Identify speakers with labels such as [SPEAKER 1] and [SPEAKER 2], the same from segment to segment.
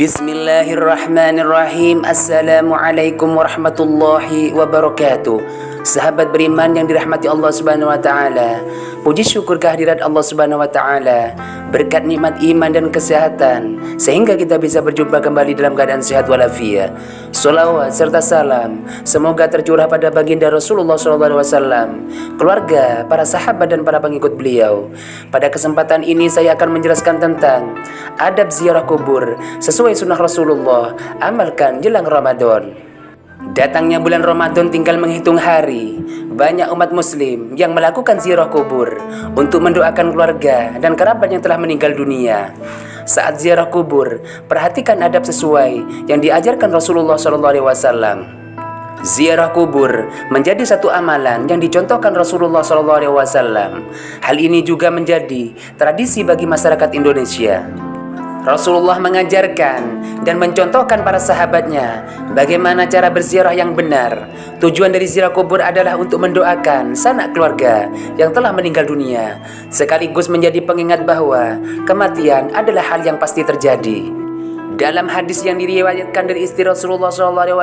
[SPEAKER 1] Bismillahirrahmanirrahim. Assalamualaikum warahmatullahi wabarakatuh. Sahabat beriman yang dirahmati Allah Subhanahu wa taala, puji syukur kehadirat Allah Subhanahu wa taala berkat nikmat iman dan kesehatan sehingga kita bisa berjumpa kembali dalam keadaan sehat walafiat. Sholawat serta salam semoga tercurah pada baginda Rasulullah SAW, keluarga, para sahabat dan para pengikut beliau. Pada kesempatan ini saya akan menjelaskan tentang adab ziarah kubur sesuai sunnah Rasulullah, amalkan jelang Ramadan. Datangnya bulan Ramadan tinggal menghitung hari. Banyak umat muslim yang melakukan ziarah kubur untuk mendoakan keluarga dan kerabat yang telah meninggal dunia. Saat ziarah kubur, perhatikan adab sesuai yang diajarkan Rasulullah SAW. Ziarah kubur menjadi satu amalan yang dicontohkan Rasulullah SAW. Hal ini juga menjadi tradisi bagi masyarakat Indonesia. Rasulullah mengajarkan dan mencontohkan para sahabatnya bagaimana cara berziarah yang benar. Tujuan dari ziarah kubur adalah untuk mendoakan sanak keluarga yang telah meninggal dunia, sekaligus menjadi pengingat bahwa kematian adalah hal yang pasti terjadi. Dalam hadis yang diriwayatkan dari istri Rasulullah SAW,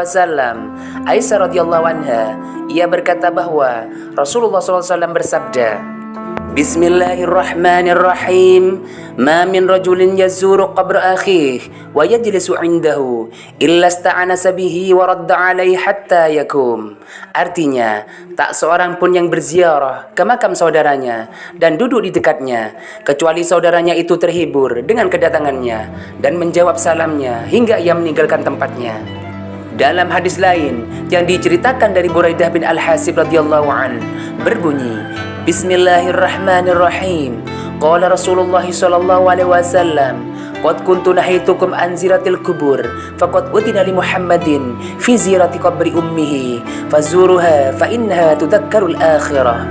[SPEAKER 1] Aisyah radhiyallahu anha, ia berkata bahwa Rasulullah SAW bersabda, Bismillahirrahmanirrahim. Ma min rajulin yazuru qabra akhih wa yajlisu indahu illa ista'anasa bihi wa radda alaihi hatta yakum. Artinya, tak seorang pun yang berziarah ke makam saudaranya dan duduk di dekatnya kecuali saudaranya itu terhibur dengan kedatangannya dan menjawab salamnya hingga ia meninggalkan tempatnya. Dalam hadis lain yang diceritakan dari Buraidah bin Al-Hasib radhiyallahu an berbunyi, Bismillahirrahmanirrahim. Qala Rasulullah sallallahu alaihi wasallam, qad kuntu nahitukum an ziratil kubur faqad udina li Muhammadin fi zirati qabri ummihi fazuruha fa innaha tudakkarul akhirah.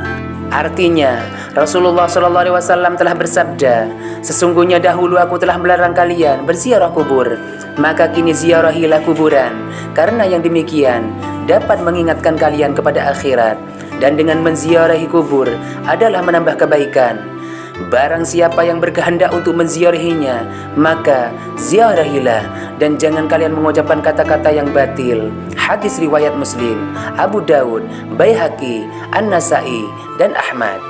[SPEAKER 1] Artinya, Rasulullah SAW telah bersabda, sesungguhnya dahulu aku telah melarang kalian berziarah kubur, maka kini ziarahilah kuburan, karena yang demikian dapat mengingatkan kalian kepada akhirat, dan dengan menziarahi kubur adalah menambah kebaikan. Barang siapa yang berkehendak untuk menziarahinya, maka ziarahilah, dan jangan kalian mengucapkan kata-kata yang batil. Hadis riwayat Muslim, Abu Daud, Baihaqi, An-Nasai, dan Ahmad.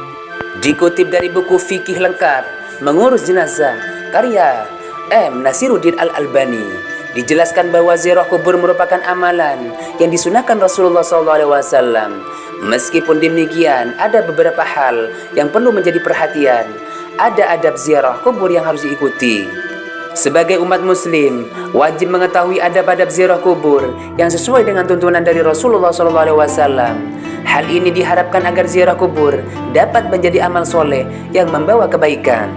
[SPEAKER 1] Dikutip dari buku Fikih Lengkap Mengurus Jenazah karya M. Nasiruddin Al-Albani, dijelaskan bahwa ziarah kubur merupakan amalan yang disunahkan Rasulullah SAW. Meskipun demikian, ada beberapa hal yang perlu menjadi perhatian. Ada adab ziarah kubur yang harus diikuti. Sebagai umat muslim, wajib mengetahui adab-adab ziarah kubur yang sesuai dengan tuntunan dari Rasulullah SAW. Hal ini diharapkan agar ziarah kubur dapat menjadi amal soleh yang membawa kebaikan.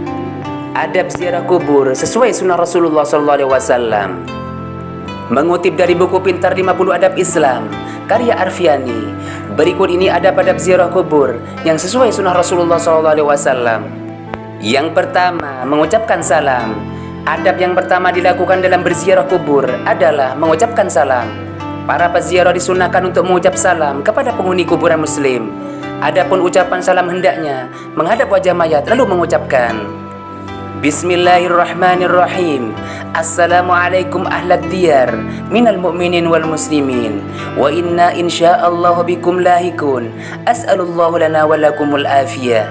[SPEAKER 1] Adab ziarah kubur sesuai sunnah Rasulullah SAW. Mengutip dari buku Pintar 50 Adab Islam karya Arfiani, berikut ini adab-adab ziarah kubur yang sesuai sunnah Rasulullah SAW. Yang pertama, mengucapkan salam. Adab yang pertama dilakukan dalam berziarah kubur adalah mengucapkan salam. Para peziarah disunahkan untuk mengucap salam kepada penghuni kuburan muslim. Adapun ucapan salam hendaknya menghadap wajah mayat lalu mengucapkan, Bismillahirrahmanirrahim. Assalamualaikum ahlad diyar minal mu'minin wal muslimin wa inna insya'allahu bikum lahikun as'alullahu lana walakumul afiyah.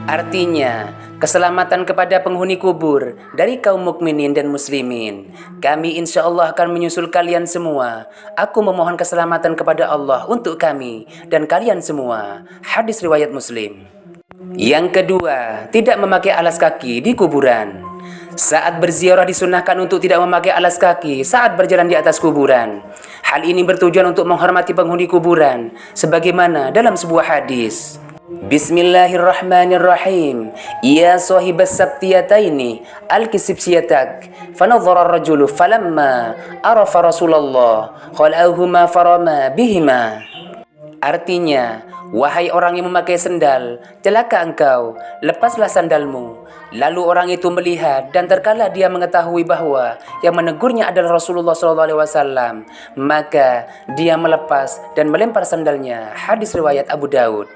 [SPEAKER 1] Artinya, keselamatan kepada penghuni kubur dari kaum mukminin dan muslimin. Kami insya Allah akan menyusul kalian semua. Aku memohon keselamatan kepada Allah untuk kami dan kalian semua. Hadis riwayat Muslim. Yang kedua, tidak memakai alas kaki di kuburan. Saat berziarah disunahkan untuk tidak memakai alas kaki saat berjalan di atas kuburan. Hal ini bertujuan untuk menghormati penghuni kuburan, sebagaimana dalam sebuah hadis. Bismillahirrahmanirrahim. Ya sahibas sabtiyataini al-kisib siyatak fanadhara ar-rajulu falamma arafa Rasulullah khala'uhuma farama bihima. Artinya, wahai orang yang memakai sendal, celaka engkau, lepaslah sandalmu. Lalu orang itu melihat dan terkala dia mengetahui bahwa yang menegurnya adalah Rasulullah SAW, maka dia melepas dan melempar sandalnya. Hadis riwayat Abu Daud.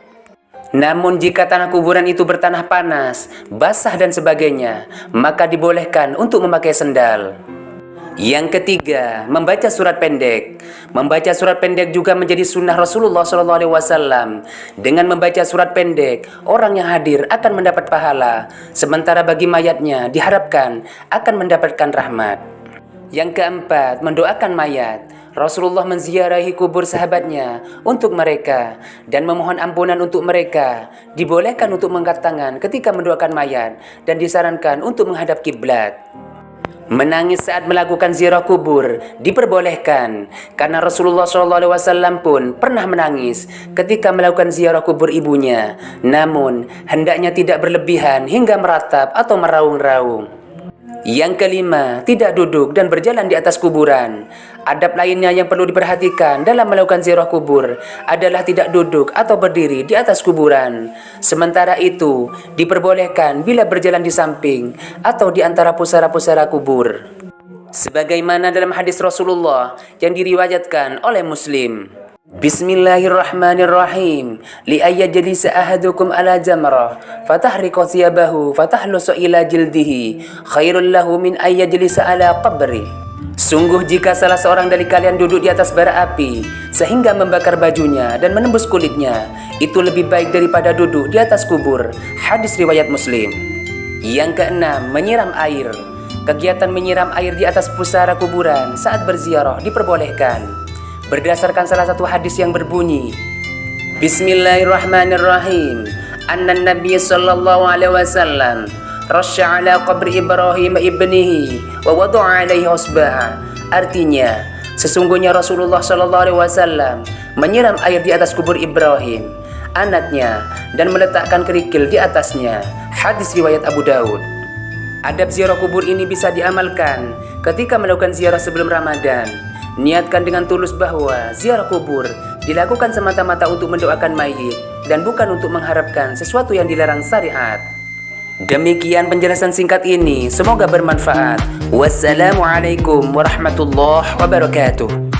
[SPEAKER 1] Namun jika tanah kuburan itu bertanah panas, basah dan sebagainya, maka dibolehkan untuk memakai sendal. Yang ketiga, membaca surat pendek. Membaca surat pendek juga menjadi sunnah Rasulullah SAW. Dengan membaca surat pendek, orang yang hadir akan mendapat pahala, sementara bagi mayatnya diharapkan akan mendapatkan rahmat. Yang keempat, mendoakan mayat. Rasulullah menziarahi kubur sahabatnya untuk mereka dan memohon ampunan untuk mereka. Dibolehkan untuk mengangkat tangan ketika mendoakan mayat dan disarankan untuk menghadap kiblat. Menangis saat melakukan ziarah kubur diperbolehkan karena Rasulullah SAW pun pernah menangis ketika melakukan ziarah kubur ibunya. Namun hendaknya tidak berlebihan hingga meratap atau meraung-raung. Yang kelima, tidak duduk dan berjalan di atas kuburan. Adab lainnya yang perlu diperhatikan dalam melakukan ziarah kubur adalah tidak duduk atau berdiri di atas kuburan. Sementara itu, diperbolehkan bila berjalan di samping atau di antara pusara-pusara kubur. Sebagaimana dalam hadis Rasulullah yang diriwayatkan oleh Muslim. Bismillahirrahmanirrahim. Li ayyajlisa ahadukum ala jamrah fatahriqa thiyabahu fatahlusu ila jildihi khairul lahu min ayyajlisa ala qabri. Sungguh jika salah seorang dari kalian duduk di atas bara api sehingga membakar bajunya dan menembus kulitnya, itu lebih baik daripada duduk di atas kubur. Hadis riwayat Muslim. Yang keenam, menyiram air. Kegiatan menyiram air di atas pusara kuburan saat berziarah diperbolehkan. Berdasarkan salah satu hadis yang berbunyi, Bismillahirrahmanirrahim. Anna Nabi sallallahu alaihi wasallam rasya ala qabri Ibrahim ibnihi wa wada'a alaihi usba'a. Artinya, sesungguhnya Rasulullah sallallahu alaihi wasallam menyiram air di atas kubur Ibrahim, anaknya, dan meletakkan kerikil di atasnya. Hadis riwayat Abu Daud. Adab ziarah kubur ini bisa diamalkan ketika melakukan ziarah sebelum Ramadan. Niatkan dengan tulus bahwa ziarah kubur dilakukan semata-mata untuk mendoakan mayit dan bukan untuk mengharapkan sesuatu yang dilarang syariat. Demikian penjelasan singkat ini, semoga bermanfaat. Wassalamualaikum warahmatullahi wabarakatuh.